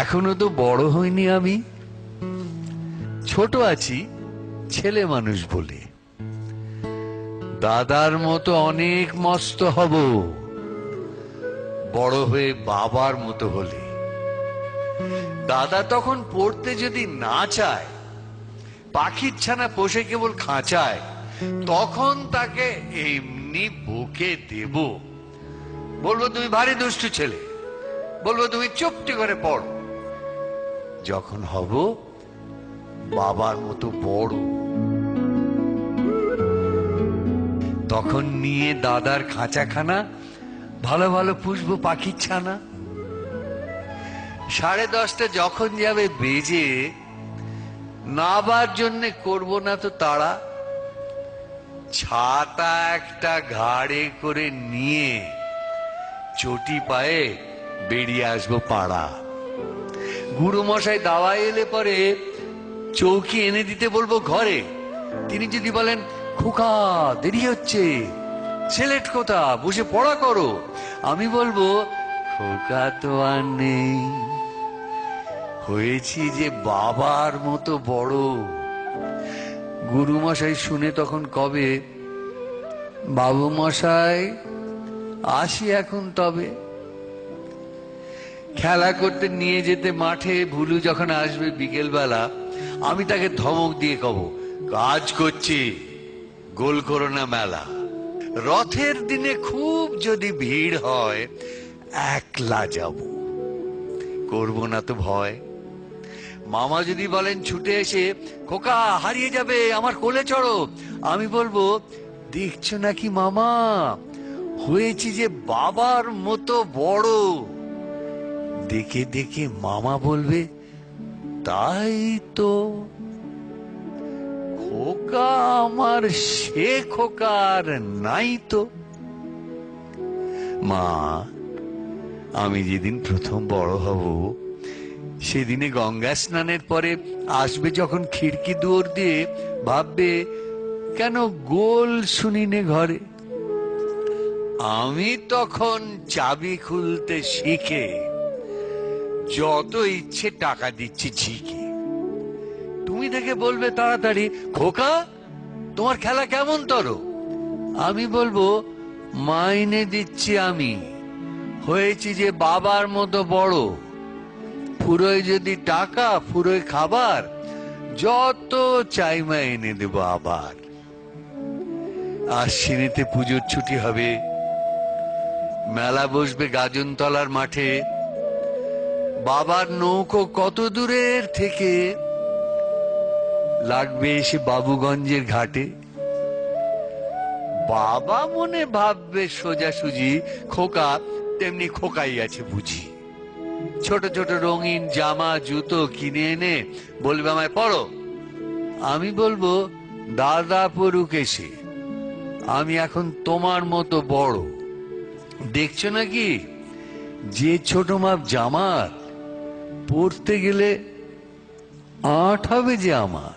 এখনো তো বড় হইনি আমি, ছোট আছি ছেলে মানুষ বলে। দাদার মতো অনেক মস্ত হব বড় হয়ে বাবার মতো হলে। দাদা তখন পড়তে যদি না চায়, পাখির ছানা পোষে কেবল খাঁচায়, তখন তাকে এমনি বুকে দেব, বলবো তুমি ভারী দুষ্টু ছেলে, বলবো তুমি চুপটি করে পড়ো। যখন হব বাবার মতো বড়, তখন নিয়ে দাদার খাঁচাখানা ভালো ভালো পুষবো পাখির ছানা। 10:30 যখন যাবে বেজে, নাবার জন্য করব না তো তাড়া, ছাতা একটা ঘাড়ে করে নিয়ে চটি পায়ে বেরিয়ে আসবো পাড়া। গুরু মশাই দাওয়াই এলে পরে চৌকি এনে দিতে বলবো ঘরে। তিনি যদি বলেন খোকা দেরি হচ্ছে, সিলেট কোথা, বসে পড়া করো, আমি বলবো খোকা তো আর নেই, হয়েছি যে বাবার মতো বড়। গুরু মশাই শুনে তখন কবে, বাবু মশাই আসি এখন তবে। খেলা করতে নিয়ে যেতে মাঠে ভুলু যখন আসবে বিকেল বেলা, আমি তাকে ধমক দিয়ে কব, কাজ করছি, গোল করো না মেলা। রথের দিনে খুব যদি ভিড় হয়, একলা যাব, করব না তো ভয়। মামা যদি বলেন ছুটে এসে, খোকা হারিয়ে যাবে আমার কোলে চড়ো, আমি বলবো দেখছো নাকি মামা, হয়েছি যে বাবার মতো বড়। দেখে দেখে মামা বলবে তাই তো, খোকা আমার সে খোকার নাই তো। মা, আমি যেদিন প্রথম বড় হব, সেদিনে গঙ্গা স্নানের পরে আসবে যখন খিড়কি দুয়ার দিয়ে, ভাববে কেন গোল শুনিনে ঘরে। আমি তখন চাবি খুলতে শিখে যত ইচ্ছে টাকা দিচ্ছি ঝিকে। তুমি দেখে বলবে তাড়াতাড়ি, খোকা তোমার খেলা কেমন তর, আমি বলবো মাইনে দিচ্ছি আমি, হয়েছি যে বাবার মতো বড়। ফুরোয় যদি টাকা, ফুরোয় খাবার, যত চাইমা এনে দেব আবার। আশ্বিনীতে পুজোর ছুটি হবে, মেলা বসবে গাজনতলার মাঠে, বাবার নৌকো কত দূরের থেকে লাগবে এসে বাবুগঞ্জের ঘাটে। বাবা মনে ভাববে সোজাসুজি, খোকা তেমনি খোকাই আছে বুঝি। ছোট ছোট রঙিন জামা জুতো কিনে এনে বলবে আমায় পড়ো, আমি বলবো দাদা পড়ুক এসে, আমি এখন তোমার মতো বড়। দেখছো নাকি যে ছোট মাপ জামার, পড়তে গেলে আট হবে যে আমার।